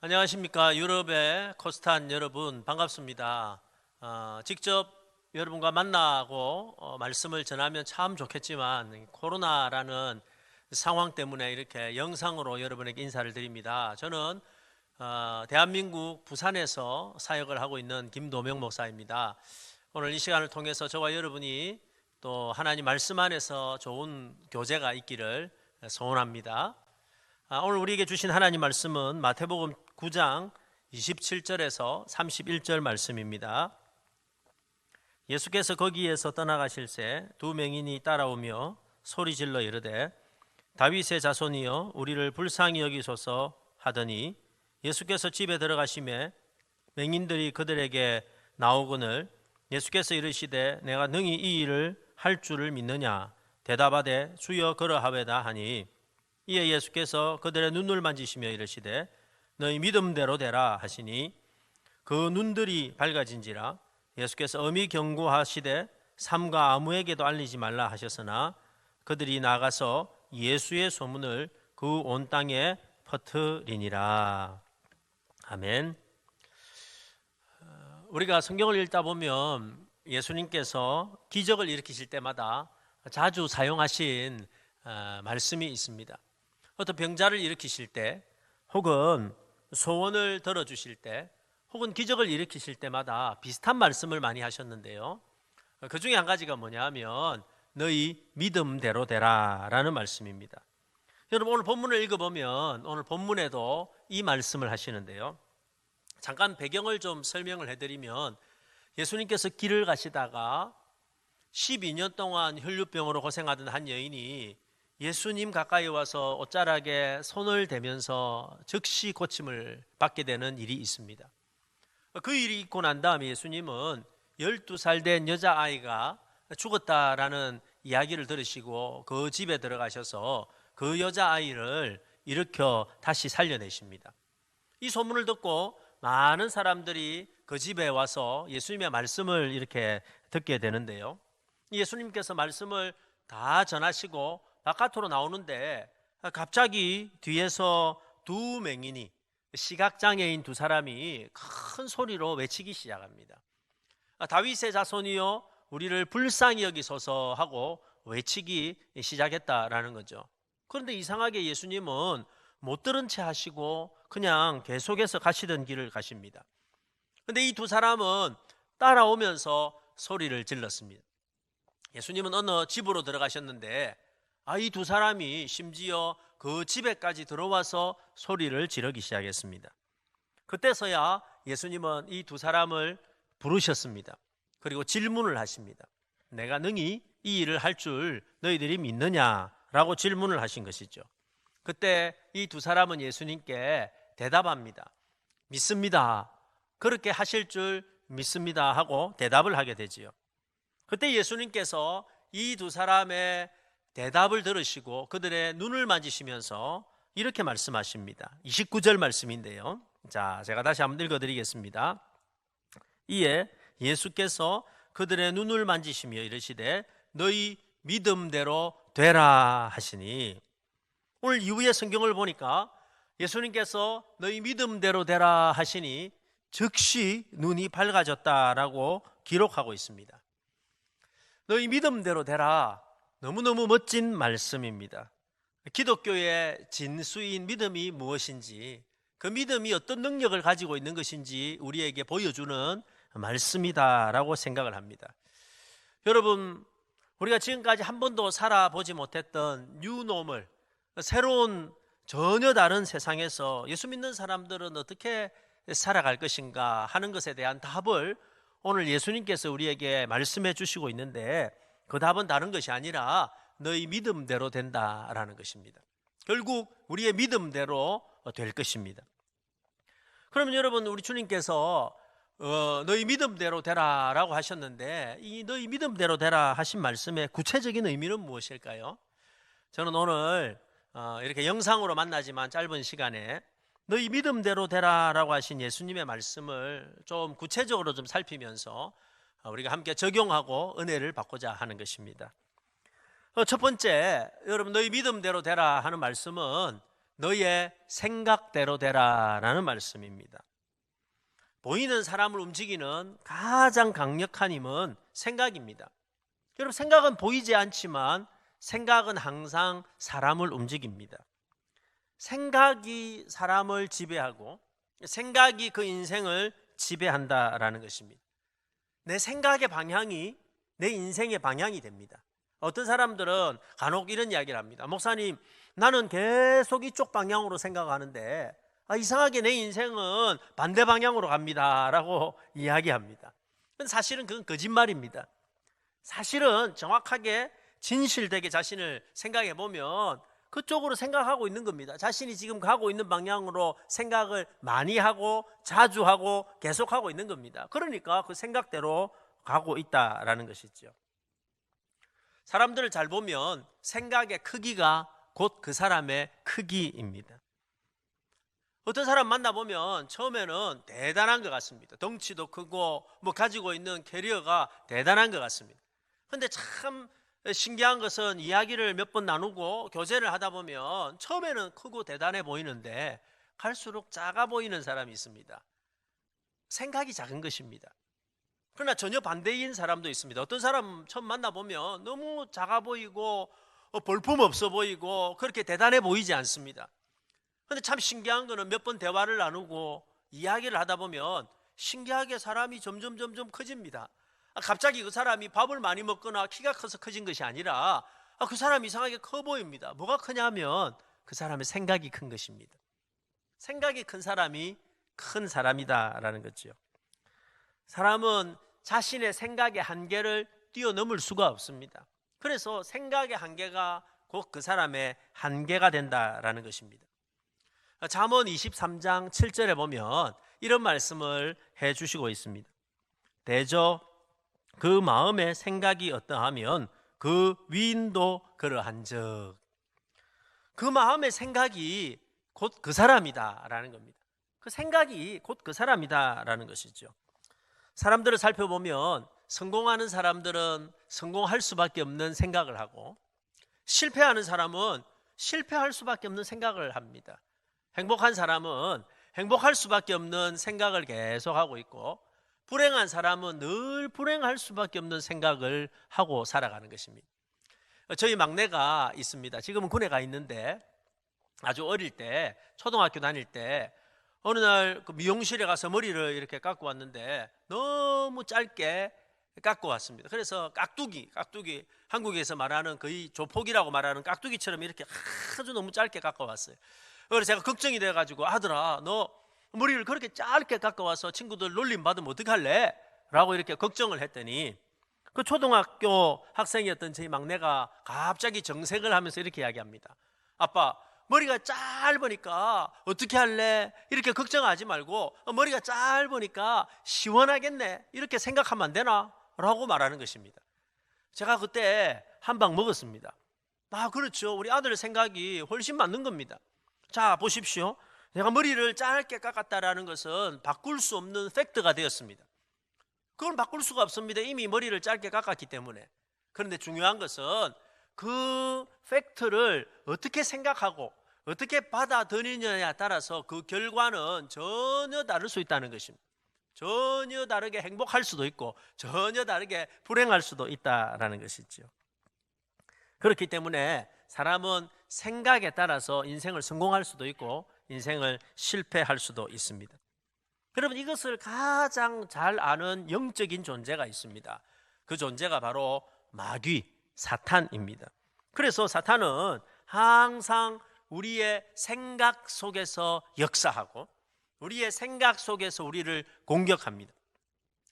안녕하십니까. 유럽의 코스탄 여러분 반갑습니다. 직접 여러분과 만나고 말씀을 전하면 참 좋겠지만 코로나라는 상황 때문에 이렇게 영상으로 여러분에게 인사를 드립니다. 저는 대한민국 부산에서 사역을 하고 있는 김도명 목사입니다. 오늘 이 시간을 통해서 저와 여러분이 또 하나님 말씀 안에서 좋은 교제가 있기를 소원합니다. 오늘 우리에게 주신 하나님 말씀은 마태복음 9장 27절에서 31절 말씀입니다. 예수께서 거기에서 떠나가실새 두 맹인이 따라오며 소리질러 이르되 다윗의 자손이여 우리를 불쌍히 여기소서 하더니 예수께서 집에 들어가시매 맹인들이 그들에게 나오거늘 예수께서 이르시되 내가 능히 이 일을 할 줄을 믿느냐 대답하되 주여 그러하외다 하니 이에 예수께서 그들의 눈을 만지시며 이르시되 너희 믿음대로 되라 하시니 그 눈들이 밝아진지라. 예수께서 엄히 경고하시되 삼가 아무에게도 알리지 말라 하셨으나 그들이 나가서 예수의 소문을 그 온 땅에 퍼뜨리니라. 아멘. 우리가 성경을 읽다 보면 예수님께서 기적을 일으키실 때마다 자주 사용하신 말씀이 있습니다. 어떤 병자를 일으키실 때, 혹은 소원을 들어주실 때, 혹은 기적을 일으키실 때마다 비슷한 말씀을 많이 하셨는데요. 그 중에 한 가지가 뭐냐면 너희 믿음대로 되라 라는 말씀입니다. 여러분 오늘 본문을 읽어보면 오늘 본문에도 이 말씀을 하시는데요. 잠깐 배경을 좀 설명을 해드리면 예수님께서 길을 가시다가 12년 동안 혈루병으로 고생하던 한 여인이 예수님 가까이 와서 옷자락에 손을 대면서 즉시 고침을 받게 되는 일이 있습니다. 그 일이 있고 난 다음에 예수님은 12살 된 여자아이가 죽었다라는 이야기를 들으시고 그 집에 들어가셔서 그 여자아이를 일으켜 다시 살려내십니다. 이 소문을 듣고 많은 사람들이 그 집에 와서 예수님의 말씀을 이렇게 듣게 되는데요. 예수님께서 말씀을 다 전하시고 바깥으로 나오는데 갑자기 뒤에서 두 맹인이, 시각장애인 두 사람이 큰 소리로 외치기 시작합니다. 다윗의 자손이여 우리를 불쌍히 여기소서 하고 외치기 시작했다라는 거죠. 그런데 이상하게 예수님은 못 들은 채 하시고 그냥 계속해서 가시던 길을 가십니다. 그런데 이 두 사람은 따라오면서 소리를 질렀습니다. 예수님은 어느 집으로 들어가셨는데 이 두 사람이 심지어 그 집에까지 들어와서 소리를 지르기 시작했습니다. 그때서야 예수님은 이 두 사람을 부르셨습니다. 그리고 질문을 하십니다. 내가 능히 이 일을 할 줄 너희들이 믿느냐라고 질문을 하신 것이죠. 그때 이 두 사람은 예수님께 대답합니다. 믿습니다. 그렇게 하실 줄 믿습니다 하고 대답을 하게 되지요. 그때 예수님께서 이 두 사람의 대답을 들으시고 그들의 눈을 만지시면서 이렇게 말씀하십니다. 29절 말씀인데요. 자, 제가 다시 한번 읽어드리겠습니다. 이에 예수께서 그들의 눈을 만지시며 이르시되 너희 믿음대로 되라 하시니, 오늘 이후의 성경을 보니까 예수님께서 너희 믿음대로 되라 하시니 즉시 눈이 밝아졌다라고 기록하고 있습니다. 너희 믿음대로 되라, 너무너무 멋진 말씀입니다. 기독교의 진수인 믿음이 무엇인지, 그 믿음이 어떤 능력을 가지고 있는 것인지 우리에게 보여주는 말씀이다라고 생각을 합니다. 여러분, 우리가 지금까지 한 번도 살아보지 못했던 뉴노멀, 새로운 전혀 다른 세상에서 예수 믿는 사람들은 어떻게 살아갈 것인가 하는 것에 대한 답을 오늘 예수님께서 우리에게 말씀해 주시고 있는데, 그 답은 다른 것이 아니라 너희 믿음대로 된다라는 것입니다. 결국 우리의 믿음대로 될 것입니다. 그러면 여러분, 우리 주님께서 너희 믿음대로 되라 라고 하셨는데, 이 너희 믿음대로 되라 하신 말씀의 구체적인 의미는 무엇일까요? 저는 오늘 이렇게 영상으로 만나지만 짧은 시간에 너희 믿음대로 되라 라고 하신 예수님의 말씀을 좀 구체적으로 좀 살피면서 우리가 함께 적용하고 은혜를 받고자 하는 것입니다. 첫 번째, 여러분 너희 믿음대로 되라 하는 말씀은 너의 생각대로 되라라는 말씀입니다. 보이는 사람을 움직이는 가장 강력한 힘은 생각입니다. 여러분, 생각은 보이지 않지만 생각은 항상 사람을 움직입니다. 생각이 사람을 지배하고 생각이 그 인생을 지배한다라는 것입니다. 내 생각의 방향이 내 인생의 방향이 됩니다. 어떤 사람들은 간혹 이런 이야기를 합니다. 목사님, 나는 계속 이쪽 방향으로 생각하는데 이상하게 내 인생은 반대 방향으로 갑니다 라고 이야기합니다. 사실은 그건 거짓말입니다. 사실은 정확하게 진실되게 자신을 생각해 보면 그쪽으로 생각하고 있는 겁니다. 자신이 지금 가고 있는 방향으로 생각을 많이 하고 자주 하고 계속하고 있는 겁니다. 그러니까 그 생각대로 가고 있다라는 것이죠. 사람들을 잘 보면 생각의 크기가 곧 그 사람의 크기입니다. 어떤 사람 만나보면 처음에는 대단한 것 같습니다. 덩치도 크고 가지고 있는 캐리어가 대단한 것 같습니다. 그런데 참 신기한 것은 이야기를 몇 번 나누고 교제를 하다 보면 처음에는 크고 대단해 보이는데 갈수록 작아 보이는 사람이 있습니다. 생각이 작은 것입니다. 그러나 전혀 반대인 사람도 있습니다. 어떤 사람 처음 만나보면 너무 작아 보이고 볼품없어 보이고 그렇게 대단해 보이지 않습니다. 그런데 참 신기한 거는 몇 번 대화를 나누고 이야기를 하다 보면 신기하게 사람이 점점 커집니다. 갑자기 그 사람이 밥을 많이 먹거나 키가 커서 커진 것이 아니라 그 사람이 이상하게 커 보입니다. 뭐가 크냐면 그 사람의 생각이 큰 것입니다. 생각이 큰 사람이 큰 사람이다라는 거죠. 사람은 자신의 생각의 한계를 뛰어넘을 수가 없습니다. 그래서 생각의 한계가 곧 그 사람의 한계가 된다라는 것입니다. 잠언 23장 7절에 보면 이런 말씀을 해주시고 있습니다. 대저 그 마음의 생각이 어떠하면 그 위인도 그러한즉. 그 마음의 생각이 곧 그 사람이다라는 겁니다. 그 생각이 곧 그 사람이다라는 것이죠. 사람들을 살펴보면 성공하는 사람들은 성공할 수밖에 없는 생각을 하고 실패하는 사람은 실패할 수밖에 없는 생각을 합니다. 행복한 사람은 행복할 수밖에 없는 생각을 계속하고 있고 불행한 사람은 늘 불행할 수밖에 없는 생각을 하고 살아가는 것입니다. 저희 막내가 있습니다. 지금은 군에 가 있는데 아주 어릴 때 초등학교 다닐 때 어느 날 그 미용실에 가서 머리를 이렇게 깎고 왔는데 너무 짧게 깎고 왔습니다. 그래서 깍두기 한국에서 말하는 거의 조폭이라고 말하는 깍두기처럼 이렇게 아주 너무 짧게 깎아 왔어요. 그래서 제가 걱정이 돼가지고 아들아 너 머리를 그렇게 짧게 깎아 와서 친구들 놀림 받으면 어떡할래? 라고 이렇게 걱정을 했더니 그 초등학교 학생이었던 저희 막내가 갑자기 정색을 하면서 이렇게 이야기합니다. 아빠 머리가 짧으니까 어떻게 할래? 이렇게 걱정하지 말고 머리가 짧으니까 시원하겠네 이렇게 생각하면 안 되나? 라고 말하는 것입니다. 제가 그때 한 방 먹었습니다. 그렇죠. 우리 아들 생각이 훨씬 맞는 겁니다. 자 보십시오. 내가 머리를 짧게 깎았다라는 것은 바꿀 수 없는 팩트가 되었습니다. 그건 바꿀 수가 없습니다. 이미 머리를 짧게 깎았기 때문에. 그런데 중요한 것은 그 팩트를 어떻게 생각하고 어떻게 받아들이느냐에 따라서 그 결과는 전혀 다를 수 있다는 것입니다. 전혀 다르게 행복할 수도 있고 전혀 다르게 불행할 수도 있다는 것이죠. 그렇기 때문에 사람은 생각에 따라서 인생을 성공할 수도 있고 인생을 실패할 수도 있습니다. 여러분 이것을 가장 잘 아는 영적인 존재가 있습니다. 그 존재가 바로 마귀, 사탄입니다. 그래서 사탄은 항상 우리의 생각 속에서 역사하고 우리의 생각 속에서 우리를 공격합니다.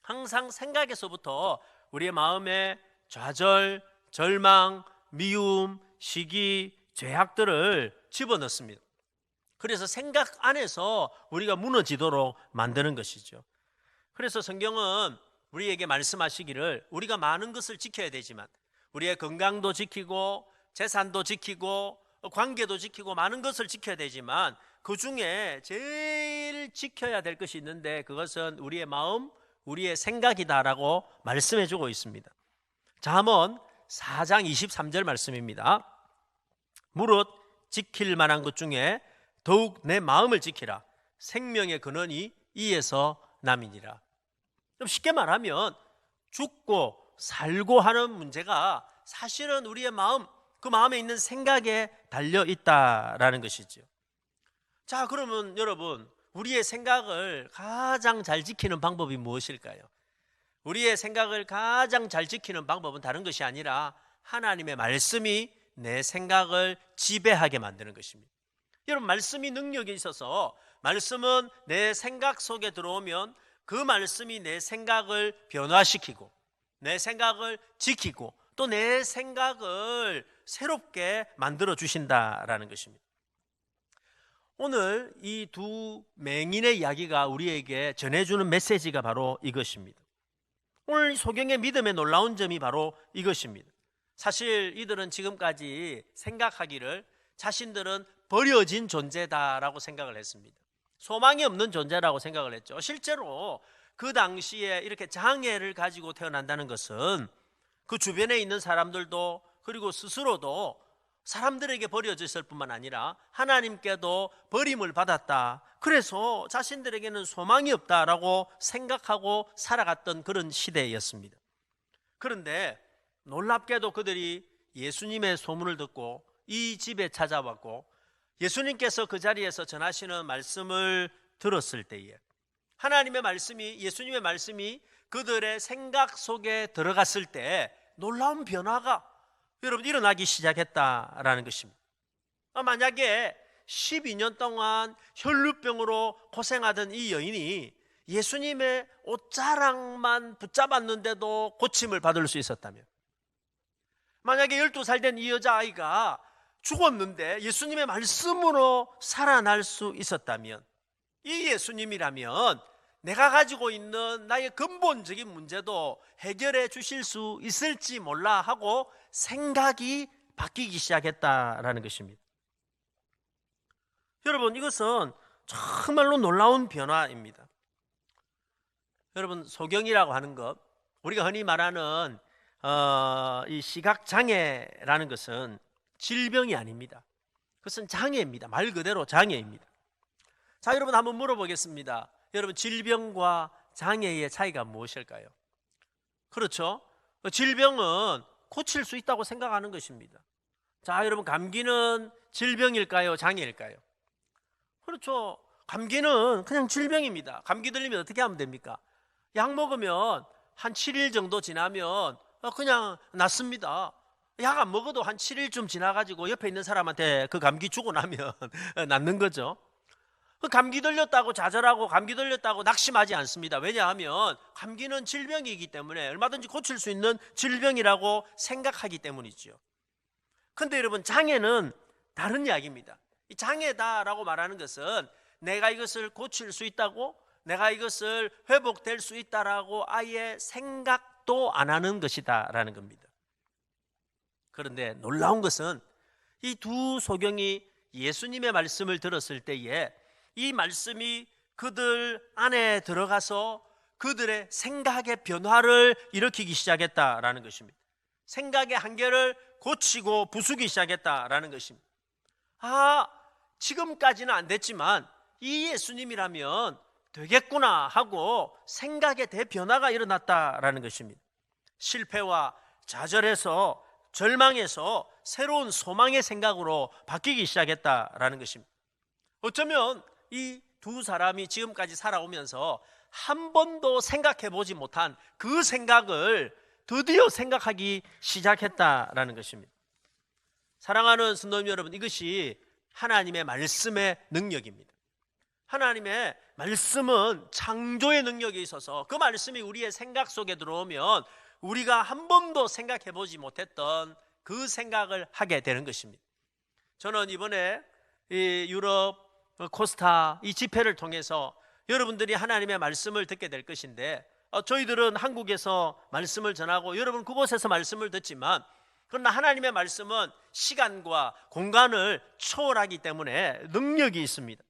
항상 생각에서부터 우리의 마음에 좌절, 절망, 미움, 시기, 죄악들을 집어넣습니다. 그래서 생각 안에서 우리가 무너지도록 만드는 것이죠. 그래서 성경은 우리에게 말씀하시기를 우리가 많은 것을 지켜야 되지만 우리의 건강도 지키고 재산도 지키고 관계도 지키고 많은 것을 지켜야 되지만 그 중에 제일 지켜야 될 것이 있는데 그것은 우리의 마음, 우리의 생각이다라고 말씀해 주고 있습니다. 잠언 4장 23절 말씀입니다. 무릇 지킬 만한 것 중에 더욱 내 마음을 지키라. 생명의 근원이 이에서 남이니라. 좀 쉽게 말하면 죽고 살고 하는 문제가 사실은 우리의 마음, 그 마음에 있는 생각에 달려 있다라는 것이죠. 자, 그러면 여러분, 우리의 생각을 가장 잘 지키는 방법이 무엇일까요? 우리의 생각을 가장 잘 지키는 방법은 다른 것이 아니라 하나님의 말씀이 내 생각을 지배하게 만드는 것입니다. 여러분, 말씀이 능력이 있어서 말씀은 내 생각 속에 들어오면 그 말씀이 내 생각을 변화시키고 내 생각을 지키고 또 내 생각을 새롭게 만들어 주신다라는 것입니다. 오늘 이 두 맹인의 이야기가 우리에게 전해주는 메시지가 바로 이것입니다. 오늘 소경의 믿음의 놀라운 점이 바로 이것입니다. 사실 이들은 지금까지 생각하기를 자신들은 버려진 존재다라고 생각을 했습니다. 소망이 없는 존재라고 생각을 했죠. 실제로 그 당시에 이렇게 장애를 가지고 태어난다는 것은 그 주변에 있는 사람들도 그리고 스스로도 사람들에게 버려졌을 뿐만 아니라 하나님께도 버림을 받았다. 그래서 자신들에게는 소망이 없다라고 생각하고 살아갔던 그런 시대였습니다. 그런데 놀랍게도 그들이 예수님의 소문을 듣고 이 집에 찾아왔고 예수님께서 그 자리에서 전하시는 말씀을 들었을 때에 하나님의 말씀이, 예수님의 말씀이 그들의 생각 속에 들어갔을 때 놀라운 변화가 여러분 일어나기 시작했다라는 것입니다. 만약에 12년 동안 혈루병으로 고생하던 이 여인이 예수님의 옷자락만 붙잡았는데도 고침을 받을 수 있었다면, 만약에 12살 된 이 여자아이가 죽었는데 예수님의 말씀으로 살아날 수 있었다면, 이 예수님이라면 내가 가지고 있는 나의 근본적인 문제도 해결해 주실 수 있을지 몰라 하고 생각이 바뀌기 시작했다라는 것입니다. 여러분, 이것은 정말로 놀라운 변화입니다. 여러분, 소경이라고 하는 것, 우리가 흔히 말하는 이 시각장애라는 것은 질병이 아닙니다. 그것은 장애입니다. 말 그대로 장애입니다. 자, 여러분 한번 물어보겠습니다. 여러분, 질병과 장애의 차이가 무엇일까요? 그렇죠? 질병은 고칠 수 있다고 생각하는 것입니다. 자, 여러분, 감기는 질병일까요? 장애일까요? 그렇죠. 감기는 그냥 질병입니다. 감기 들리면 어떻게 하면 됩니까? 약 먹으면 한 7일 정도 지나면 그냥 낫습니다. 약 안 먹어도 한 7일쯤 지나가지고 옆에 있는 사람한테 그 감기 주고 나면 낫는 거죠. 감기 들렸다고 좌절하고 감기 들렸다고 낙심하지 않습니다. 왜냐하면 감기는 질병이기 때문에 얼마든지 고칠 수 있는 질병이라고 생각하기 때문이죠. 그런데 여러분, 장애는 다른 이야기입니다. 이 장애다라고 말하는 것은 내가 이것을 고칠 수 있다고, 내가 이것을 회복될 수 있다라고 아예 생각도 안 하는 것이다라는 겁니다. 그런데 놀라운 것은 이 두 소경이 예수님의 말씀을 들었을 때에 이 말씀이 그들 안에 들어가서 그들의 생각의 변화를 일으키기 시작했다라는 것입니다. 생각의 한계를 고치고 부수기 시작했다라는 것입니다. 지금까지는 안 됐지만 이 예수님이라면 되겠구나 하고 생각의 대변화가 일어났다라는 것입니다. 실패와 좌절에서, 절망에서 새로운 소망의 생각으로 바뀌기 시작했다라는 것입니다. 어쩌면 이 두 사람이 지금까지 살아오면서 한 번도 생각해 보지 못한 그 생각을 드디어 생각하기 시작했다라는 것입니다. 사랑하는 성도님 여러분, 이것이 하나님의 말씀의 능력입니다. 하나님의 말씀은 창조의 능력이 있어서 그 말씀이 우리의 생각 속에 들어오면 우리가 한 번도 생각해 보지 못했던 그 생각을 하게 되는 것입니다. 저는 이번에 이 유럽 코스타 이 집회를 통해서 여러분들이 하나님의 말씀을 듣게 될 것인데, 저희들은 한국에서 말씀을 전하고 여러분 그곳에서 말씀을 듣지만, 그러나 하나님의 말씀은 시간과 공간을 초월하기 때문에 능력이 있습니다.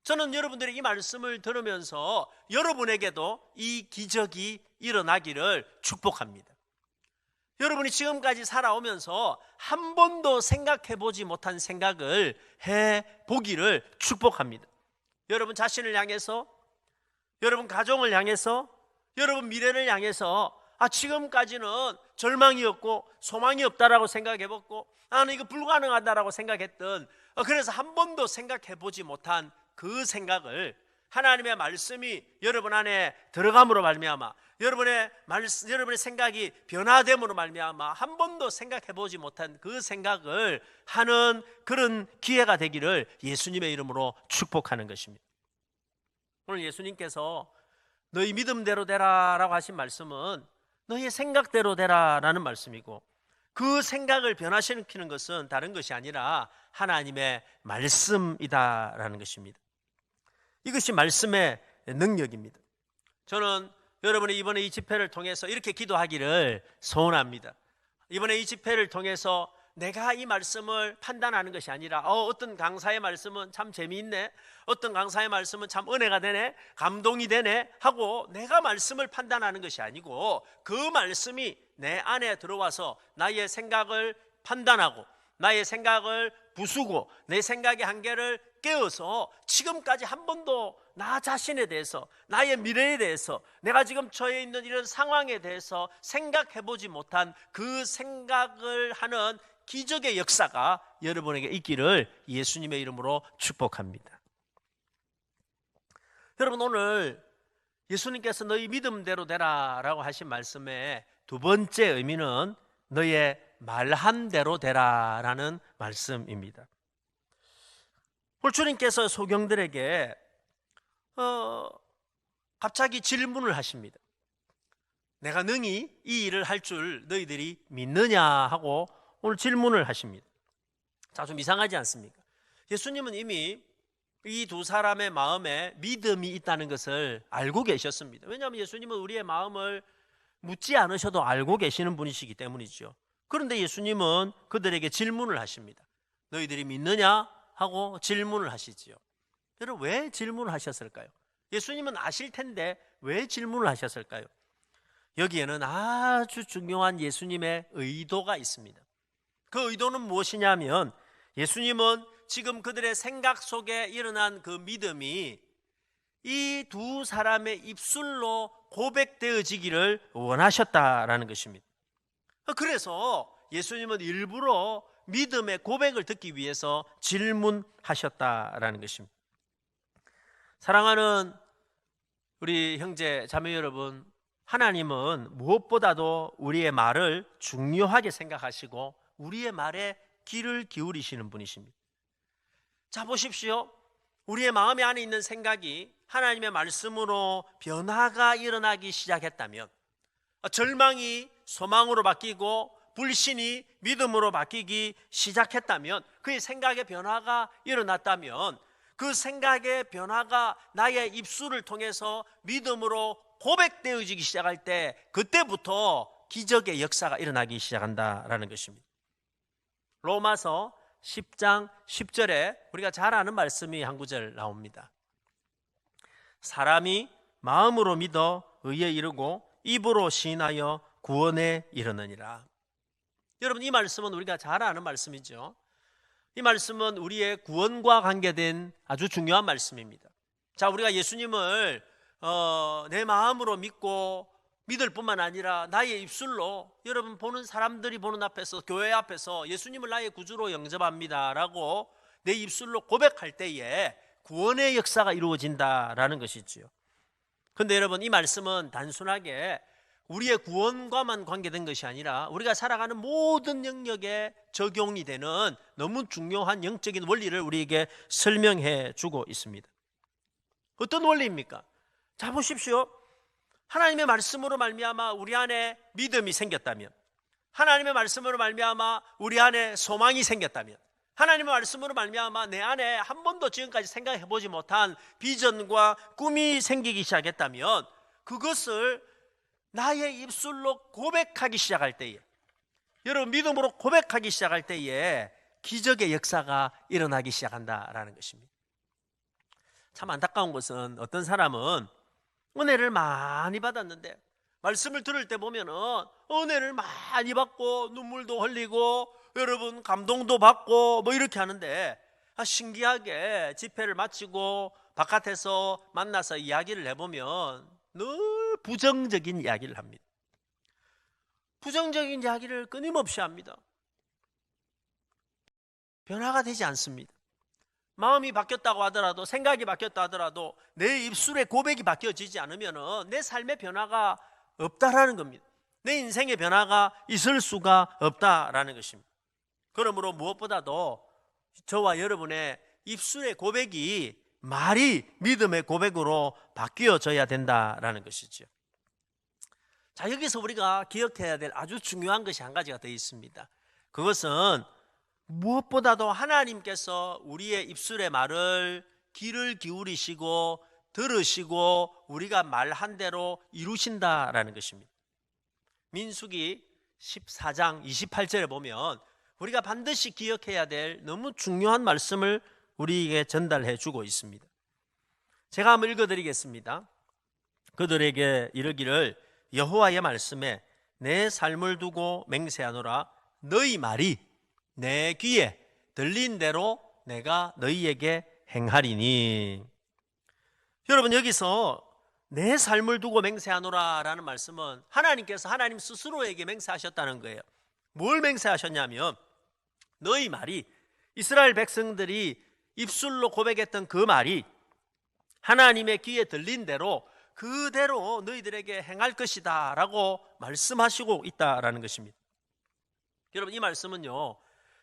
저는 여러분들이 이 말씀을 들으면서 여러분에게도 이 기적이 일어나기를 축복합니다. 여러분이 지금까지 살아오면서 한 번도 생각해 보지 못한 생각을 해 보기를 축복합니다. 여러분 자신을 향해서, 여러분 가정을 향해서, 여러분 미래를 향해서 지금까지는 절망이었고 소망이 없다라고 생각해봤고 나는 이거 불가능하다라고 생각했던, 그래서 한 번도 생각해 보지 못한 그 생각을 하나님의 말씀이 여러분 안에 들어감으로 말미암아 여러분의 생각이 변화됨으로 말미암아 한 번도 생각해 보지 못한 그 생각을 하는 그런 기회가 되기를 예수님의 이름으로 축복하는 것입니다. 오늘 예수님께서 너희 믿음대로 되라라고 하신 말씀은 너희의 생각대로 되라라는 말씀이고, 그 생각을 변화시키는 것은 다른 것이 아니라 하나님의 말씀이다라는 것입니다. 이것이 말씀의 능력입니다. 저는 여러분이 이번에 이 집회를 통해서 이렇게 기도하기를 소원합니다. 이번에 이 집회를 통해서 내가 이 말씀을 판단하는 것이 아니라 어떤 강사의 말씀은 참 재미있네, 어떤 강사의 말씀은 참 은혜가 되네, 감동이 되네 하고 내가 말씀을 판단하는 것이 아니고 그 말씀이 내 안에 들어와서 나의 생각을 판단하고 나의 생각을 부수고 내 생각의 한계를 깨어서 지금까지 한 번도 나 자신에 대해서, 나의 미래에 대해서, 내가 지금 처해 있는 이런 상황에 대해서 생각해보지 못한 그 생각을 하는 기적의 역사가 여러분에게 있기를 예수님의 이름으로 축복합니다. 여러분, 오늘 예수님께서 너희 믿음대로 되라라고 하신 말씀의 두 번째 의미는 너의 말한 대로 되라라는 말씀입니다. 오늘 주님께서 소경들에게 갑자기 질문을 하십니다. 내가 능히 이 일을 할 줄 너희들이 믿느냐 하고 오늘 질문을 하십니다. 자, 좀 이상하지 않습니까? 예수님은 이미 이 두 사람의 마음에 믿음이 있다는 것을 알고 계셨습니다. 왜냐하면 예수님은 우리의 마음을 묻지 않으셔도 알고 계시는 분이시기 때문이죠. 그런데 예수님은 그들에게 질문을 하십니다. 너희들이 믿느냐 하고 질문을 하시지요. 여러분, 왜 질문을 하셨을까요? 예수님은 아실 텐데 왜 질문을 하셨을까요? 여기에는 아주 중요한 예수님의 의도가 있습니다. 그 의도는 무엇이냐면 예수님은 지금 그들의 생각 속에 일어난 그 믿음이 이 두 사람의 입술로 고백되어지기를 원하셨다라는 것입니다. 그래서 예수님은 일부러 믿음의 고백을 듣기 위해서 질문하셨다라는 것입니다. 사랑하는 우리 형제 자매 여러분, 하나님은 무엇보다도 우리의 말을 중요하게 생각하시고 우리의 말에 귀를 기울이시는 분이십니다. 자, 보십시오. 우리의 마음 안에 있는 생각이 하나님의 말씀으로 변화가 일어나기 시작했다면, 절망이 소망으로 바뀌고 불신이 믿음으로 바뀌기 시작했다면, 그의 생각의 변화가 일어났다면 그 생각의 변화가 나의 입술을 통해서 믿음으로 고백되어지기 시작할 때 그때부터 기적의 역사가 일어나기 시작한다라는 것입니다. 로마서 10장 10절에 우리가 잘 아는 말씀이 한 구절 나옵니다. 사람이 마음으로 믿어 의에 이르고 입으로 시인하여 구원에 이르느니라. 여러분, 이 말씀은 우리가 잘 아는 말씀이죠. 이 말씀은 우리의 구원과 관계된 아주 중요한 말씀입니다. 자, 우리가 예수님을 내 마음으로 믿고 믿을 뿐만 아니라 나의 입술로, 여러분 보는 사람들이 보는 앞에서, 교회 앞에서 예수님을 나의 구주로 영접합니다 라고 내 입술로 고백할 때에 구원의 역사가 이루어진다라는 것이지요. 그런데 여러분, 이 말씀은 단순하게 우리의 구원과만 관계된 것이 아니라 우리가 살아가는 모든 영역에 적용이 되는 너무 중요한 영적인 원리를 우리에게 설명해 주고 있습니다. 어떤 원리입니까? 자, 보십시오. 하나님의 말씀으로 말미암아 우리 안에 믿음이 생겼다면, 하나님의 말씀으로 말미암아 우리 안에 소망이 생겼다면, 하나님의 말씀으로 말미암아 내 안에 한 번도 지금까지 생각해보지 못한 비전과 꿈이 생기기 시작했다면, 그것을 나의 입술로 고백하기 시작할 때에, 여러분 믿음으로 고백하기 시작할 때에 기적의 역사가 일어나기 시작한다라는 것입니다. 참 안타까운 것은 어떤 사람은 은혜를 많이 받았는데 말씀을 들을 때 보면은 은혜를 많이 받고 눈물도 흘리고 여러분 감동도 받고 뭐 이렇게 하는데, 신기하게 집회를 마치고 바깥에서 만나서 이야기를 해보면 늘 부정적인 이야기를 합니다. 부정적인 이야기를 끊임없이 합니다. 변화가 되지 않습니다. 마음이 바뀌었다고 하더라도, 생각이 바뀌었다 하더라도 내 입술의 고백이 바뀌어지지 않으면 내 삶의 변화가 없다라는 겁니다. 내 인생의 변화가 있을 수가 없다라는 것입니다. 그러므로 무엇보다도 저와 여러분의 입술의 고백이 말이 믿음의 고백으로 바뀌어져야 된다라는 것이죠. 자, 여기서 우리가 기억해야 될 아주 중요한 것이 한 가지가 더 있습니다. 그것은 무엇보다도 하나님께서 우리의 입술의 말을 귀를 기울이시고 들으시고 우리가 말한 대로 이루신다라는 것입니다. 민수기 14장 28절에 보면 우리가 반드시 기억해야 될 너무 중요한 말씀을 우리에게 전달해 주고 있습니다. 제가 한번 읽어드리겠습니다. 그들에게 이르기를 여호와의 말씀에 내 삶을 두고 맹세하노라. 너희 말이 내 귀에 들린 대로 내가 너희에게 행하리니. 여러분, 여기서 내 삶을 두고 맹세하노라 라는 말씀은 하나님께서 하나님 스스로에게 맹세하셨다는 거예요. 뭘 맹세하셨냐면, 너희 말이, 이스라엘 백성들이 입술로 고백했던 그 말이 하나님의 귀에 들린 대로 그대로 너희들에게 행할 것이다 라고 말씀하시고 있다라는 것입니다. 여러분, 이 말씀은요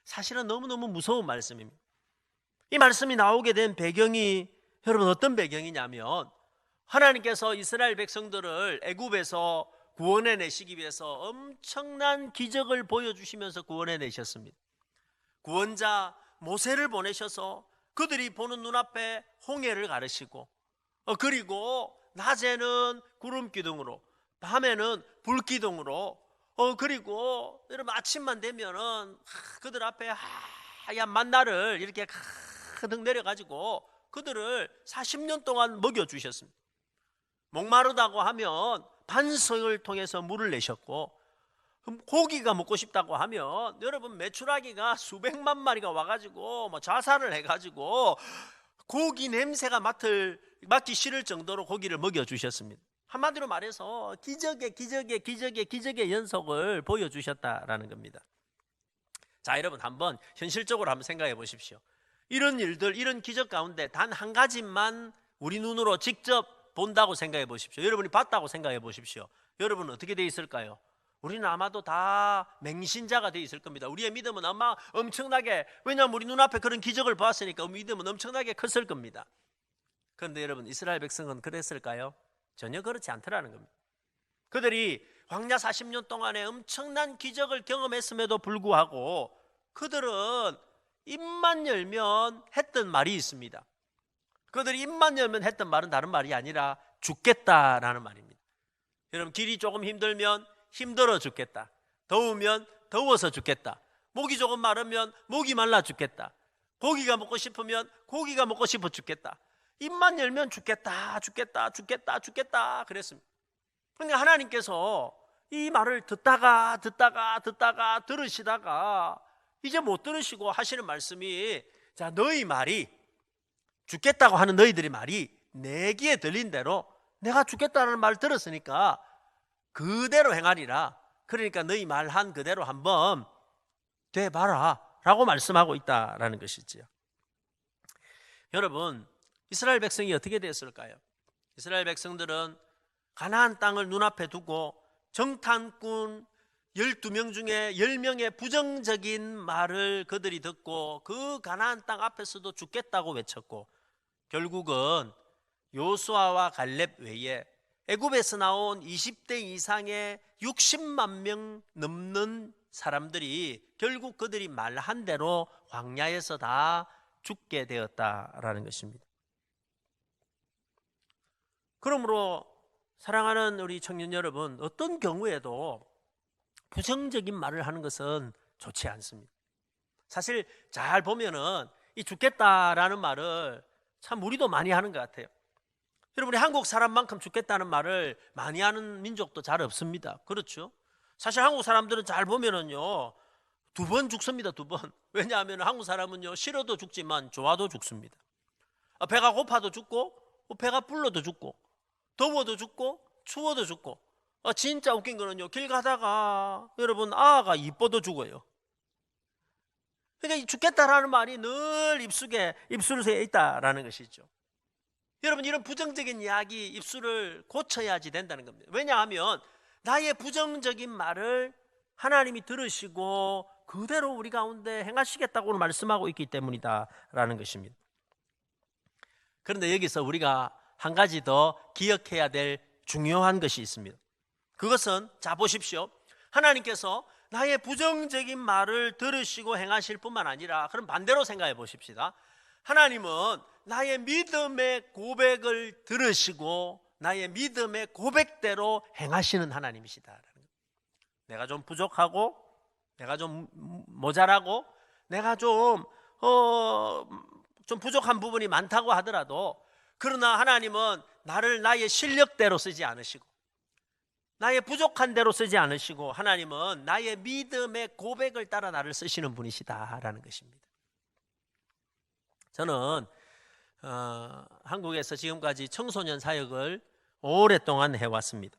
사실은 너무너무 무서운 말씀입니다. 이 말씀이 나오게 된 배경이 여러분 어떤 배경이냐면, 하나님께서 이스라엘 백성들을 애굽에서 구원해 내시기 위해서 엄청난 기적을 보여주시면서 구원해 내셨습니다. 구원자 모세를 보내셔서 그들이 보는 눈앞에 홍해를 가르시고, 그리고 낮에는 구름 기둥으로, 밤에는 불 기둥으로, 그리고 여러분 아침만 되면은 그들 앞에 하얀 만나를 이렇게 가득 내려가지고 그들을 40년 동안 먹여주셨습니다. 목마르다고 하면 반석을 통해서 물을 내셨고, 고기가 먹고 싶다고 하면 여러분 메추라기가 수백만 마리가 와가지고 뭐 자살을 해가지고 고기 냄새가 맡기 싫을 정도로 고기를 먹여주셨습니다. 한마디로 말해서 기적의 연속을 보여주셨다라는 겁니다. 자, 여러분 한번 현실적으로 한번 생각해 보십시오. 이런 일들, 이런 기적 가운데 단 한 가지만 우리 눈으로 직접 본다고 생각해 보십시오. 여러분이 봤다고 생각해 보십시오. 여러분은 어떻게 돼 있을까요? 우리는 아마도 다 맹신자가 돼 있을 겁니다. 우리의 믿음은 아마 엄청나게, 왜냐하면 우리 눈앞에 그런 기적을 보았으니까 믿음은 엄청나게 컸을 겁니다. 그런데 여러분, 이스라엘 백성은 그랬을까요? 전혀 그렇지 않더라는 겁니다. 그들이 광야 40년 동안에 엄청난 기적을 경험했음에도 불구하고 그들은 입만 열면 했던 말이 있습니다. 그들이 입만 열면 했던 말은 다른 말이 아니라 죽겠다라는 말입니다. 여러분, 길이 조금 힘들면 힘들어 죽겠다, 더우면 더워서 죽겠다, 목이 조금 마르면 목이 말라 죽겠다, 고기가 먹고 싶으면 고기가 먹고 싶어 죽겠다, 입만 열면 죽겠다 그랬습니다. 그런데 하나님께서 이 말을 듣다가 들으시다가 이제 못 들으시고 하시는 말씀이, 자, 너희 말이, 죽겠다고 하는 너희들의 말이 내 귀에 들린 대로 내가 죽겠다는 말 들었으니까 그대로 행하리라. 그러니까 너희 말한 그대로 한번 돼봐라 라고 말씀하고 있다라는 것이지요. 여러분, 이스라엘 백성이 어떻게 됐을까요? 이스라엘 백성들은 가나안 땅을 눈앞에 두고 정탐꾼 12명 중에 10명의 부정적인 말을 그들이 듣고 그 가나안 땅 앞에서도 죽겠다고 외쳤고, 결국은 요수아와 갈렙 외에 애굽에서 나온 20대 이상의 60만 명 넘는 사람들이 결국 그들이 말한 대로 광야에서 다 죽게 되었다라는 것입니다. 그러므로 사랑하는 우리 청년 여러분, 어떤 경우에도 부정적인 말을 하는 것은 좋지 않습니다. 사실 잘 보면은 이 죽겠다라는 말을 참 우리도 많이 하는 것 같아요. 여러분, 우리 한국 사람만큼 죽겠다는 말을 많이 하는 민족도 잘 없습니다. 그렇죠? 사실 한국 사람들은 잘 보면은요, 2번 죽습니다. 2번. 왜냐하면 한국 사람은요, 싫어도 죽지만 좋아도 죽습니다. 배가 고파도 죽고, 배가 불러도 죽고, 더워도 죽고, 추워도 죽고. 진짜 웃긴 거는요, 길 가다가 여러분 아가 이뻐도 죽어요. 그러니까 죽겠다라는 말이 늘 입술에 있다라는 것이죠. 여러분, 이런 부정적인 이야기 입술을 고쳐야지 된다는 겁니다. 왜냐하면 나의 부정적인 말을 하나님이 들으시고 그대로 우리 가운데 행하시겠다고 말씀하고 있기 때문이다라는 것입니다. 그런데 여기서 우리가 한 가지 더 기억해야 될 중요한 것이 있습니다. 그것은, 자 보십시오. 하나님께서 나의 부정적인 말을 들으시고 행하실 뿐만 아니라, 그럼 반대로 생각해 보십시다. 하나님은 나의 믿음의 고백을 들으시고 나의 믿음의 고백대로 행하시는 하나님이시다. 내가 좀 부족하고, 내가 좀 모자라고, 내가 좀 부족한 부분이 많다고 하더라도, 그러나 하나님은 나를 나의 실력대로 쓰지 않으시고 나의 부족한 대로 쓰지 않으시고, 하나님은 나의 믿음의 고백을 따라 나를 쓰시는 분이시다라는 것입니다. 저는 한국에서 지금까지 청소년 사역을 오랫동안 해왔습니다.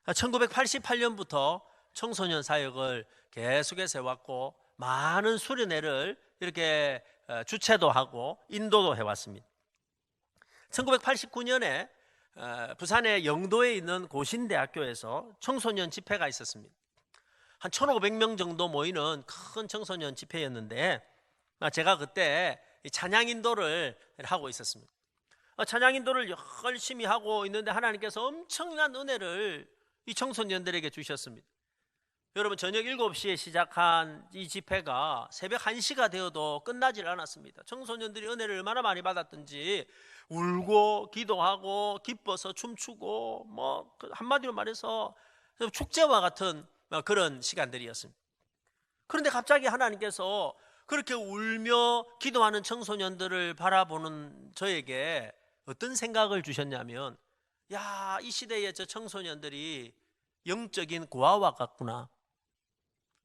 1988년부터 청소년 사역을 계속해서 해왔고, 많은 수련회를 이렇게 주최도 하고 인도도 해왔습니다. 1989년에 부산의 영도에 있는 고신대학교에서 청소년 집회가 있었습니다. 한 1,500명 정도 모이는 큰 청소년 집회였는데, 제가 그때 찬양 인도를 하고 있었습니다. 찬양 인도를 열심히 하고 있는데 하나님께서 엄청난 은혜를 이 청소년들에게 주셨습니다. 여러분, 저녁 7시에 시작한 이 집회가 새벽 1시가 되어도 끝나질 않았습니다. 청소년들이 은혜를 얼마나 많이 받았든지 울고 기도하고 기뻐서 춤추고, 한마디로 말해서 축제와 같은 그런 시간들이었습니다. 그런데 갑자기 하나님께서 그렇게 울며 기도하는 청소년들을 바라보는 저에게 어떤 생각을 주셨냐면, 야, 이 시대의 저 청소년들이 영적인 고아와 같구나.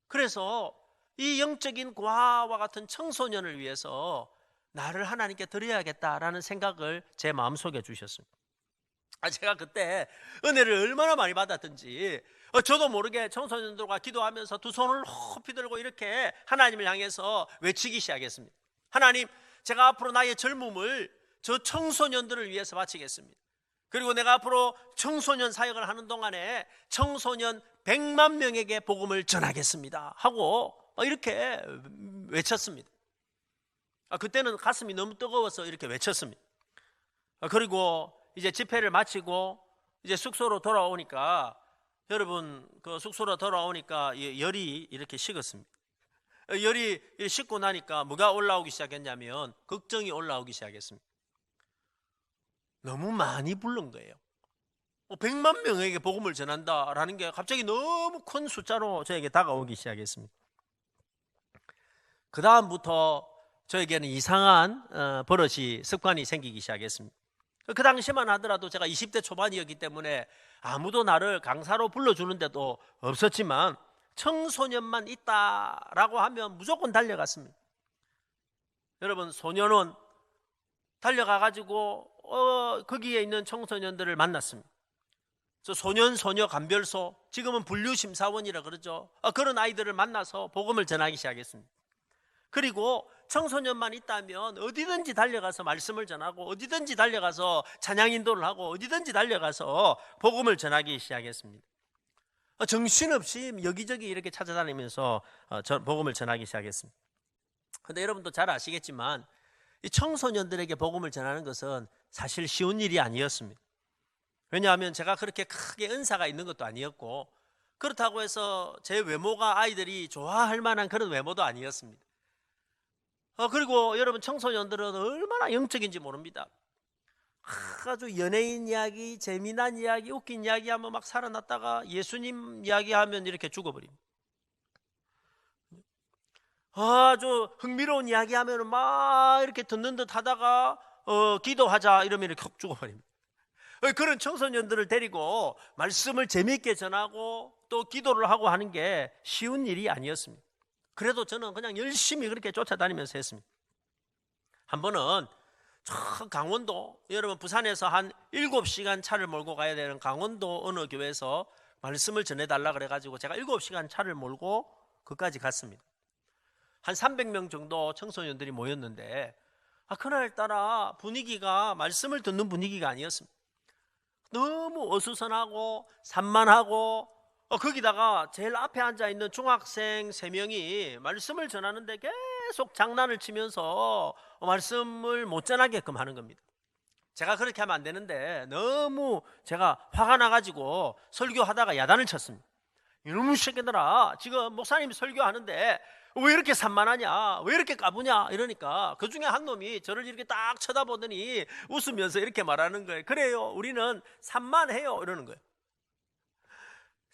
그래서 이 영적인 고아와 같은 청소년을 위해서 나를 하나님께 드려야겠다라는 생각을 제 마음속에 주셨습니다. 제가 그때 은혜를 얼마나 많이 받았든지 저도 모르게 청소년들과 기도하면서 두 손을 높이 들고 이렇게 하나님을 향해서 외치기 시작했습니다. 하나님, 제가 앞으로 나의 젊음을 저 청소년들을 위해서 바치겠습니다. 그리고 내가 앞으로 청소년 사역을 하는 동안에 청소년 100만 명에게 복음을 전하겠습니다 하고 이렇게 외쳤습니다. 그때는 가슴이 너무 뜨거워서 이렇게 외쳤습니다. 그리고 이제 집회를 마치고 이제 숙소로 돌아오니까, 여러분, 그 숙소로 돌아오니까 열이 이렇게 식었습니다. 열이 식고 나니까 뭐가 올라오기 시작했냐면 걱정이 올라오기 시작했습니다. 너무 많이 부른 거예요. 100만 명에게 복음을 전한다라는 게 갑자기 너무 큰 숫자로 저에게 다가오기 시작했습니다. 그 다음부터 저에게는 이상한 버릇이, 습관이 생기기 시작했습니다. 그 당시만 하더라도 제가 20대 초반이었기 때문에 아무도 나를 강사로 불러주는데도 없었지만, 청소년만 있다라고 하면 무조건 달려갔습니다. 여러분, 소년원 달려가가지고 거기에 있는 청소년들을 만났습니다. 소년 소녀 감별소, 지금은 분류심사원이라 그러죠. 그런 아이들을 만나서 복음을 전하기 시작했습니다. 그리고 청소년만 있다면 어디든지 달려가서 말씀을 전하고, 어디든지 달려가서 찬양 인도를 하고, 어디든지 달려가서 복음을 전하기 시작했습니다. 정신없이 여기저기 이렇게 찾아다니면서 복음을 전하기 시작했습니다. 그런데 여러분도 잘 아시겠지만 이 청소년들에게 복음을 전하는 것은 사실 쉬운 일이 아니었습니다. 왜냐하면 제가 그렇게 크게 은사가 있는 것도 아니었고, 그렇다고 해서 제 외모가 아이들이 좋아할 만한 그런 외모도 아니었습니다. 그리고 여러분, 청소년들은 얼마나 영적인지 모릅니다. 아주 연예인 이야기, 재미난 이야기, 웃긴 이야기 하면 막 살아났다가 예수님 이야기하면 이렇게 죽어버립니다. 아주 흥미로운 이야기 하면 막 이렇게 듣는 듯 하다가 기도하자 이러면 이렇게 콕 죽어버립니다. 그런 청소년들을 데리고 말씀을 재미있게 전하고 또 기도를 하고 하는 게 쉬운 일이 아니었습니다. 그래도 저는 그냥 열심히 그렇게 쫓아다니면서 했습니다. 한 번은 저 강원도, 여러분 부산에서 한 7시간 차를 몰고 가야 되는 강원도 어느 교회에서 말씀을 전해달라 그래가지고 제가 7시간 차를 몰고 그까지 갔습니다. 한 300명 정도 청소년들이 모였는데 그날따라 분위기가 말씀을 듣는 분위기가 아니었습니다. 너무 어수선하고 산만하고 거기다가 제일 앞에 앉아있는 중학생 3명이 말씀을 전하는데 계속 장난을 치면서 말씀을 못 전하게끔 하는 겁니다. 제가 그렇게 하면 안 되는데 너무 제가 화가 나가지고 설교하다가 야단을 쳤습니다. 이놈의 새끼들아, 지금 목사님이 설교하는데 왜 이렇게 산만하냐, 왜 이렇게 까부냐 이러니까 그 중에 한 놈이 저를 이렇게 딱 쳐다보더니 웃으면서 이렇게 말하는 거예요. 그래요, 우리는 산만해요 이러는 거예요.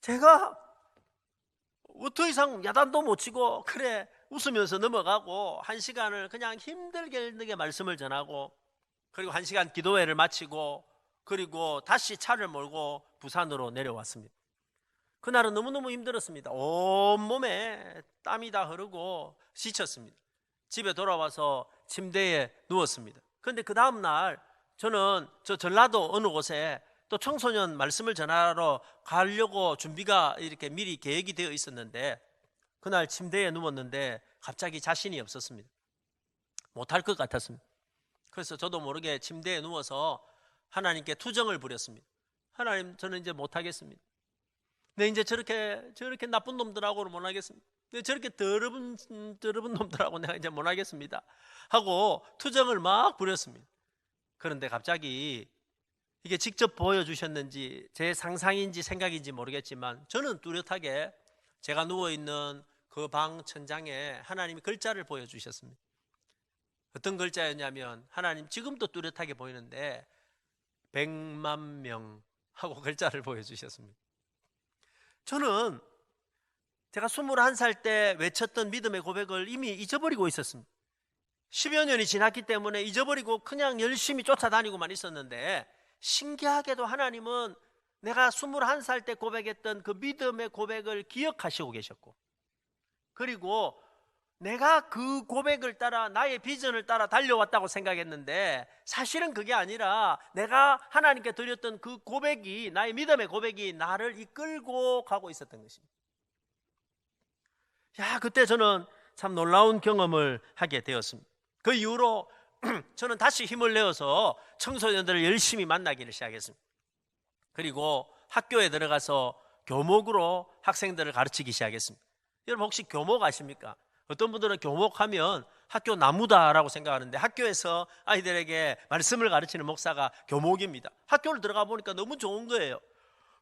제가 더 이상 야단도 못 치고 그래 웃으면서 넘어가고 1시간을 그냥 힘들게 말씀을 전하고, 그리고 1시간 기도회를 마치고 그리고 다시 차를 몰고 부산으로 내려왔습니다. 그날은 너무너무 힘들었습니다. 온몸에 땀이 다 흐르고 지쳤습니다. 집에 돌아와서 침대에 누웠습니다. 그런데 그 다음날 저는 저 전라도 어느 곳에 또 청소년 말씀을 전하러 가려고 준비가 이렇게 미리 계획이 되어 있었는데 그날 침대에 누웠는데 갑자기 자신이 없었습니다. 못할 것 같았습니다. 그래서 저도 모르게 침대에 누워서 하나님께 투정을 부렸습니다. 하나님, 저는 이제 못하겠습니다. 네, 이제 저렇게 나쁜 놈들하고는 못하겠습니다. 네, 저렇게 더러운 놈들하고 내가 이제 못하겠습니다 하고 투정을 막 부렸습니다. 그런데 갑자기 이게 직접 보여주셨는지 제 상상인지 생각인지 모르겠지만 저는 뚜렷하게 제가 누워있는 그 방 천장에 하나님이 글자를 보여주셨습니다. 어떤 글자였냐면, 하나님 지금도 뚜렷하게 보이는데 100만 명 하고 글자를 보여주셨습니다. 저는 제가 21살 때 외쳤던 믿음의 고백을 이미 잊어버리고 있었습니다. 10여 년이 지났기 때문에 잊어버리고 그냥 열심히 쫓아다니고만 있었는데, 신기하게도 하나님은 내가 21살 때 고백했던 그 믿음의 고백을 기억하시고 계셨고, 그리고 내가 그 고백을 따라 나의 비전을 따라 달려왔다고 생각했는데 사실은 그게 아니라 내가 하나님께 드렸던 그 고백이, 나의 믿음의 고백이 나를 이끌고 가고 있었던 것입니다. 그때 저는 참 놀라운 경험을 하게 되었습니다. 그 이후로 저는 다시 힘을 내어서 청소년들을 열심히 만나기를 시작했습니다. 그리고 학교에 들어가서 교목으로 학생들을 가르치기 시작했습니다. 여러분 혹시 교목 아십니까? 어떤 분들은 교목하면 학교 나무다라고 생각하는데 학교에서 아이들에게 말씀을 가르치는 목사가 교목입니다. 학교를 들어가 보니까 너무 좋은 거예요.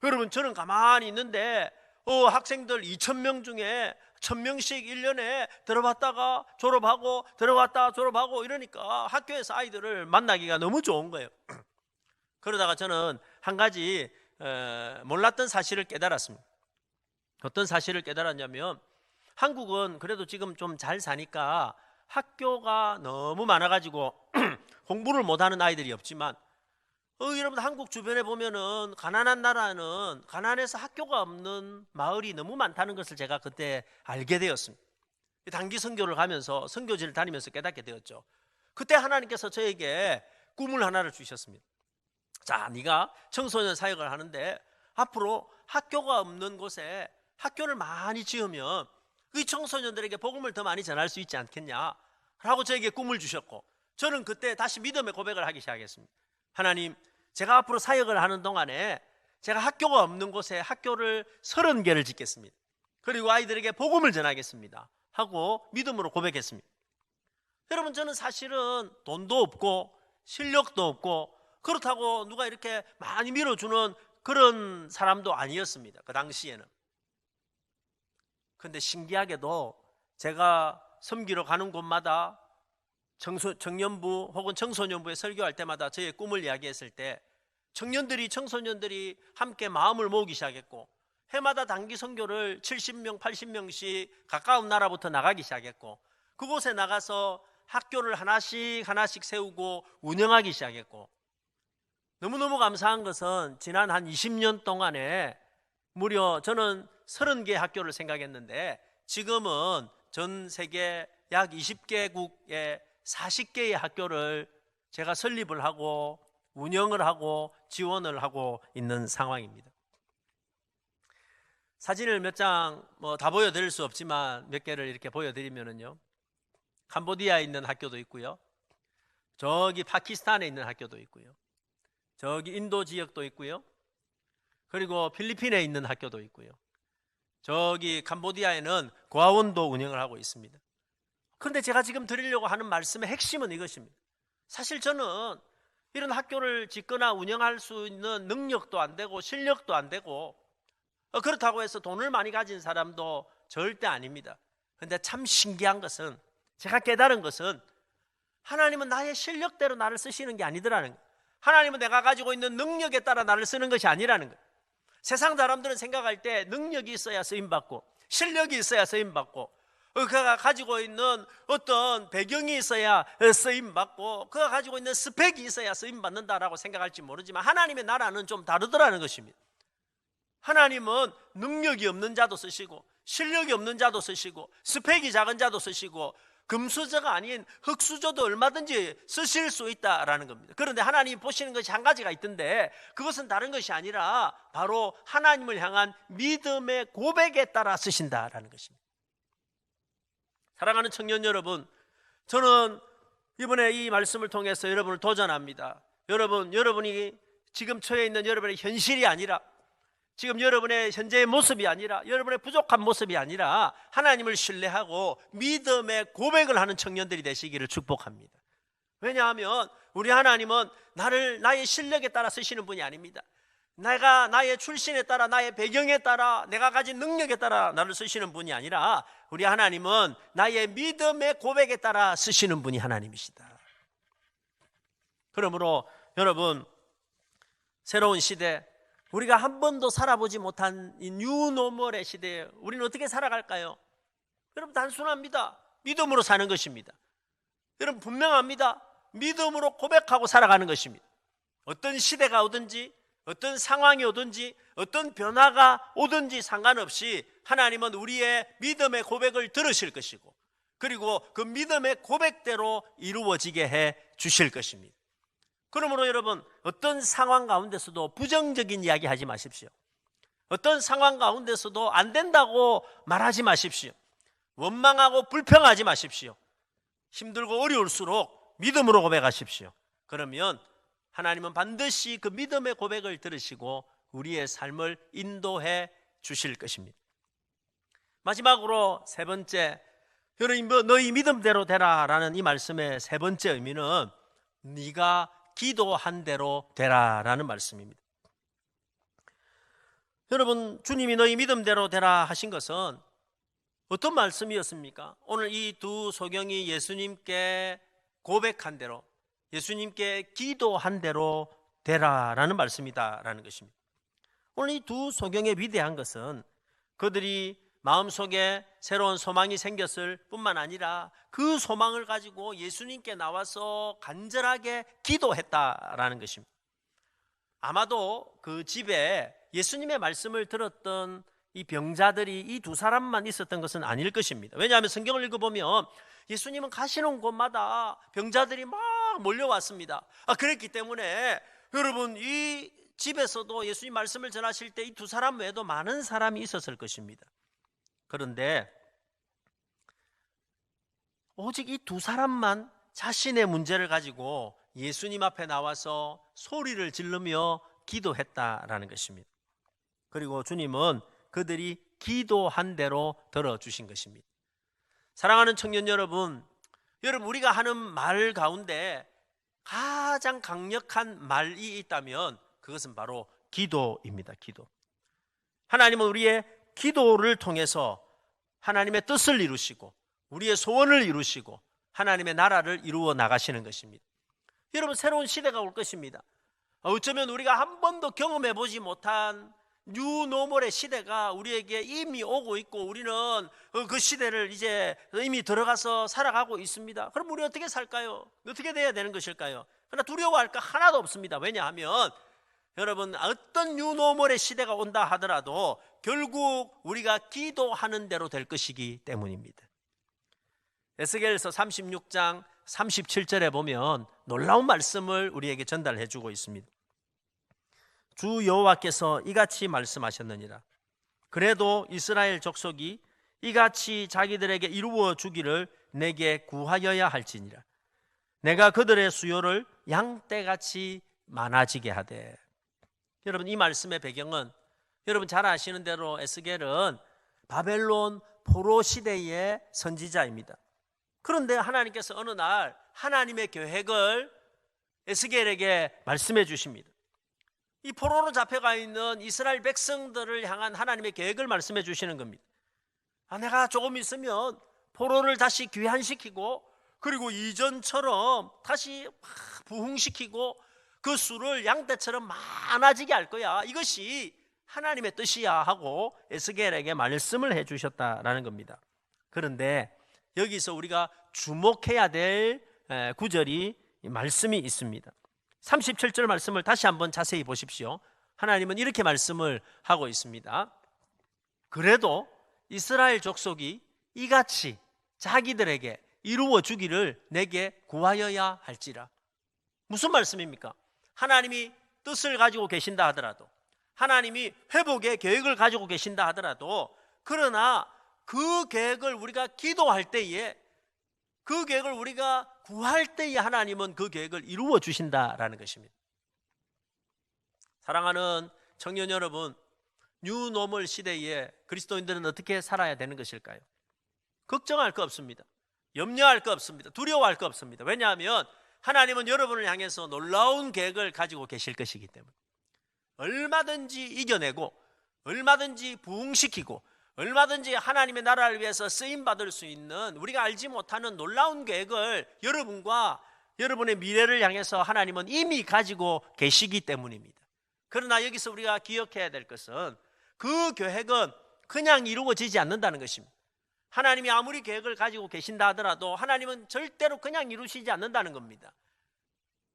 여러분, 저는 가만히 있는데 학생들 2,000명 중에 1,000명씩 1년에 들어봤다가 졸업하고 들어왔다 졸업하고 이러니까 학교에서 아이들을 만나기가 너무 좋은 거예요. 그러다가 저는 한 가지 몰랐던 사실을 깨달았습니다. 어떤 사실을 깨달았냐면, 한국은 그래도 지금 좀 잘 사니까 학교가 너무 많아가지고 공부를 못하는 아이들이 없지만 여러분 한국 주변에 보면은 가난한 나라는 가난해서 학교가 없는 마을이 너무 많다는 것을 제가 그때 알게 되었습니다. 단기 선교를 가면서 선교지를 다니면서 깨닫게 되었죠. 그때 하나님께서 저에게 꿈을 하나를 주셨습니다. 자, 네가 청소년 사역을 하는데 앞으로 학교가 없는 곳에 학교를 많이 지으면 이 청소년들에게 복음을 더 많이 전할 수 있지 않겠냐 라고 저에게 꿈을 주셨고, 저는 그때 다시 믿음의 고백을 하기 시작했습니다. 하나님, 제가 앞으로 사역을 하는 동안에 제가 학교가 없는 곳에 학교를 30개를 짓겠습니다. 그리고 아이들에게 복음을 전하겠습니다 하고 믿음으로 고백했습니다. 여러분, 저는 사실은 돈도 없고 실력도 없고 그렇다고 누가 이렇게 많이 밀어주는 그런 사람도 아니었습니다. 그 당시에는. 근데 신기하게도 제가 섬기러 가는 곳마다 청년부 혹은 청소년부에 설교할 때마다 저의 꿈을 이야기했을 때 청소년들이 함께 마음을 모으기 시작했고, 해마다 단기 선교를 70명, 80명씩 가까운 나라부터 나가기 시작했고, 그곳에 나가서 학교를 하나씩 세우고 운영하기 시작했고, 너무너무 감사한 것은 지난 한 20년 동안에 무려 저는 30개 학교를 생각했는데 지금은 전 세계 약 20개국의 40개의 학교를 제가 설립을 하고 운영을 하고 지원을 하고 있는 상황입니다. 사진을 몇 장 다 보여드릴 수 없지만 몇 개를 이렇게 보여드리면은요, 캄보디아에 있는 학교도 있고요, 저기 파키스탄에 있는 학교도 있고요, 저기 인도 지역도 있고요, 그리고 필리핀에 있는 학교도 있고요, 저기 캄보디아에는 고아원도 운영을 하고 있습니다. 그런데 제가 지금 드리려고 하는 말씀의 핵심은 이것입니다. 사실 저는 이런 학교를 짓거나 운영할 수 있는 능력도 안 되고 실력도 안 되고 그렇다고 해서 돈을 많이 가진 사람도 절대 아닙니다. 그런데 참 신기한 것은, 제가 깨달은 것은, 하나님은 나의 실력대로 나를 쓰시는 게 아니더라는 거예요. 하나님은 내가 가지고 있는 능력에 따라 나를 쓰는 것이 아니라는 거예요. 세상 사람들은 생각할 때 능력이 있어야 쓰임받고 실력이 있어야 쓰임받고 그가 가지고 있는 어떤 배경이 있어야 쓰임받고 그가 가지고 있는 스펙이 있어야 쓰임받는다라고 생각할지 모르지만 하나님의 나라는 좀 다르더라는 것입니다. 하나님은 능력이 없는 자도 쓰시고 실력이 없는 자도 쓰시고 스펙이 작은 자도 쓰시고 금수저가 아닌 흙수저도 얼마든지 쓰실 수 있다라는 겁니다. 그런데 하나님이 보시는 것이 한 가지가 있던데 그것은 다른 것이 아니라 바로 하나님을 향한 믿음의 고백에 따라 쓰신다라는 것입니다. 사랑하는 청년 여러분, 저는 이번에 이 말씀을 통해서 여러분을 도전합니다. 여러분이 지금 처해 있는 여러분의 현실이 아니라, 지금 여러분의 현재의 모습이 아니라, 여러분의 부족한 모습이 아니라 하나님을 신뢰하고 믿음의 고백을 하는 청년들이 되시기를 축복합니다. 왜냐하면 우리 하나님은 나의 실력에 따라 쓰시는 분이 아닙니다. 내가 나의 출신에 따라, 나의 배경에 따라, 내가 가진 능력에 따라 나를 쓰시는 분이 아니라 우리 하나님은 나의 믿음의 고백에 따라 쓰시는 분이 하나님이시다. 그러므로 여러분, 새로운 시대, 우리가 한 번도 살아보지 못한 이 뉴노멀의 시대에 우리는 어떻게 살아갈까요? 여러분, 단순합니다. 믿음으로 사는 것입니다. 여러분, 분명합니다. 믿음으로 고백하고 살아가는 것입니다. 어떤 시대가 오든지, 어떤 상황이 오든지, 어떤 변화가 오든지 상관없이 하나님은 우리의 믿음의 고백을 들으실 것이고, 그리고 그 믿음의 고백대로 이루어지게 해 주실 것입니다. 그러므로 여러분, 어떤 상황 가운데서도 부정적인 이야기 하지 마십시오. 어떤 상황 가운데서도 안 된다고 말하지 마십시오. 원망하고 불평하지 마십시오. 힘들고 어려울수록 믿음으로 고백하십시오. 그러면 하나님은 반드시 그 믿음의 고백을 들으시고 우리의 삶을 인도해 주실 것입니다. 마지막으로 세 번째, 너희 믿음대로 되라 라는 이 말씀의 세 번째 의미는 네가 기도한 대로 되라 라는 말씀입니다. 여러분, 주님이 너희 믿음대로 되라 하신 것은 어떤 말씀이었습니까? 오늘 이 두 소경이 예수님께 고백한 대로, 예수님께 기도한 대로 되라 라는 말씀이다 라는 것입니다. 오늘 이 두 소경의 위대한 것은 그들이 마음속에 새로운 소망이 생겼을 뿐만 아니라 그 소망을 가지고 예수님께 나와서 간절하게 기도했다라는 것입니다. 아마도 그 집에 예수님의 말씀을 들었던 이 병자들이 이 두 사람만 있었던 것은 아닐 것입니다. 왜냐하면 성경을 읽어보면 예수님은 가시는 곳마다 병자들이 막 몰려왔습니다. 그랬기 때문에 여러분, 이 집에서도 예수님 말씀을 전하실 때 이 두 사람 외에도 많은 사람이 있었을 것입니다. 그런데 오직 이 두 사람만 자신의 문제를 가지고 예수님 앞에 나와서 소리를 지르며 기도했다라는 것입니다. 그리고 주님은 그들이 기도한 대로 들어주신 것입니다. 사랑하는 청년 여러분, 우리가 하는 말 가운데 가장 강력한 말이 있다면 그것은 바로 기도입니다. 기도. 하나님은 우리의 기도를 통해서 하나님의 뜻을 이루시고 우리의 소원을 이루시고 하나님의 나라를 이루어 나가시는 것입니다. 여러분, 새로운 시대가 올 것입니다. 어쩌면 우리가 한 번도 경험해보지 못한 뉴노멀의 시대가 우리에게 이미 오고 있고 우리는 그 시대를 이제 이미 들어가서 살아가고 있습니다. 그럼 우리 어떻게 살까요? 어떻게 돼야 되는 것일까요? 그러나 두려워할 거 하나도 없습니다. 왜냐하면 여러분, 어떤 뉴노멀의 시대가 온다 하더라도 결국 우리가 기도하는 대로 될 것이기 때문입니다. 에스겔서 36장 37절에 보면 놀라운 말씀을 우리에게 전달해 주고 있습니다. 주 여호와께서 이같이 말씀하셨느니라. 그래도 이스라엘 족속이 이같이 자기들에게 이루어 주기를 내게 구하여야 할지니라. 내가 그들의 수요를 양떼같이 많아지게 하되. 여러분, 이 말씀의 배경은 여러분 잘 아시는 대로 에스겔은 바벨론 포로 시대의 선지자입니다. 그런데 하나님께서 어느 날 하나님의 계획을 에스겔에게 말씀해 주십니다. 이 포로로 잡혀가 있는 이스라엘 백성들을 향한 하나님의 계획을 말씀해 주시는 겁니다. 내가 조금 있으면 포로를 다시 귀환시키고, 그리고 이전처럼 다시 부흥시키고 그 수를 양떼처럼 많아지게 할 거야. 이것이 하나님의 뜻이야 하고 에스겔에게 말씀을 해 주셨다라는 겁니다. 그런데 여기서 우리가 주목해야 될 구절이 말씀이 있습니다. 37절 말씀을 다시 한번 자세히 보십시오. 하나님은 이렇게 말씀을 하고 있습니다. 그래도 이스라엘 족속이 이같이 자기들에게 이루어 주기를 내게 구하여야 할지라. 무슨 말씀입니까? 하나님이 뜻을 가지고 계신다 하더라도, 하나님이 회복의 계획을 가지고 계신다 하더라도, 그러나 그 계획을 우리가 기도할 때에, 그 계획을 우리가 구할 때에 하나님은 그 계획을 이루어 주신다라는 것입니다. 사랑하는 청년 여러분, 뉴노멀 시대에 그리스도인들은 어떻게 살아야 되는 것일까요? 걱정할 거 없습니다. 염려할 거 없습니다. 두려워할 거 없습니다. 왜냐하면 하나님은 여러분을 향해서 놀라운 계획을 가지고 계실 것이기 때문에 얼마든지 이겨내고, 얼마든지 부흥시키고, 얼마든지 하나님의 나라를 위해서 쓰임받을 수 있는 우리가 알지 못하는 놀라운 계획을 여러분과 여러분의 미래를 향해서 하나님은 이미 가지고 계시기 때문입니다. 그러나 여기서 우리가 기억해야 될 것은 그 계획은 그냥 이루어지지 않는다는 것입니다. 하나님이 아무리 계획을 가지고 계신다 하더라도 하나님은 절대로 그냥 이루시지 않는다는 겁니다.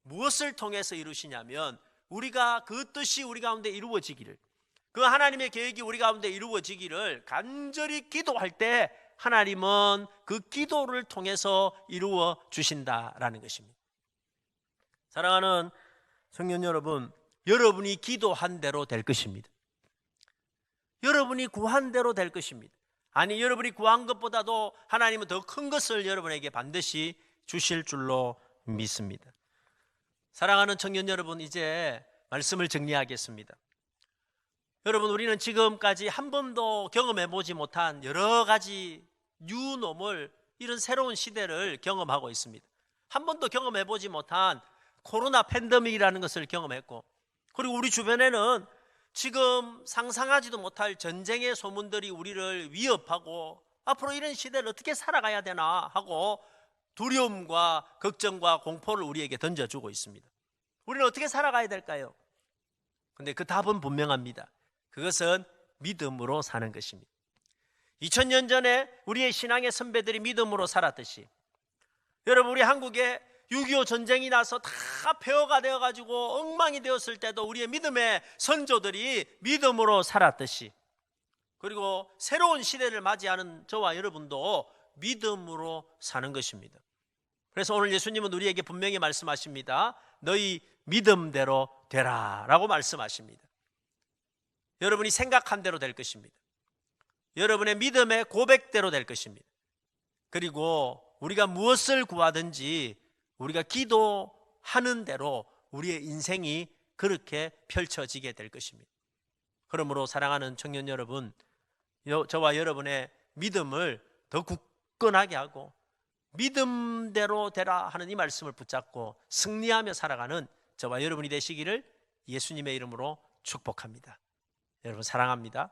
무엇을 통해서 이루시냐면 우리가 그 뜻이 우리 가운데 이루어지기를, 그 하나님의 계획이 우리 가운데 이루어지기를 간절히 기도할 때 하나님은 그 기도를 통해서 이루어 주신다라는 것입니다. 사랑하는 청년 여러분, 여러분이 기도한 대로 될 것입니다. 여러분이 구한 대로 될 것입니다. 아니, 여러분이 구한 것보다도 하나님은 더 큰 것을 여러분에게 반드시 주실 줄로 믿습니다. 사랑하는 청년 여러분, 이제 말씀을 정리하겠습니다. 여러분, 우리는 지금까지 한 번도 경험해보지 못한 여러 가지 뉴노멀, 이런 새로운 시대를 경험하고 있습니다. 한 번도 경험해보지 못한 코로나 팬데믹이라는 것을 경험했고, 그리고 우리 주변에는 지금 상상하지도 못할 전쟁의 소문들이 우리를 위협하고, 앞으로 이런 시대를 어떻게 살아가야 되나 하고 두려움과 걱정과 공포를 우리에게 던져주고 있습니다. 우리는 어떻게 살아가야 될까요? 근데 그 답은 분명합니다. 그것은 믿음으로 사는 것입니다. 2000년 전에 우리의 신앙의 선배들이 믿음으로 살았듯이, 여러분, 우리 한국에 6.25 전쟁이 나서 다 폐허가 되어가지고 엉망이 되었을 때도 우리의 믿음의 선조들이 믿음으로 살았듯이, 그리고 새로운 시대를 맞이하는 저와 여러분도 믿음으로 사는 것입니다. 그래서 오늘 예수님은 우리에게 분명히 말씀하십니다. 너희 믿음대로 되라 라고 말씀하십니다. 여러분이 생각한 대로 될 것입니다. 여러분의 믿음의 고백대로 될 것입니다. 그리고 우리가 무엇을 구하든지 우리가 기도하는 대로 우리의 인생이 그렇게 펼쳐지게 될 것입니다. 그러므로 사랑하는 청년 여러분, 저와 여러분의 믿음을 더 굳건하게 하고 믿음대로 되라 하는 이 말씀을 붙잡고 승리하며 살아가는 저와 여러분이 되시기를 예수님의 이름으로 축복합니다. 여러분, 사랑합니다.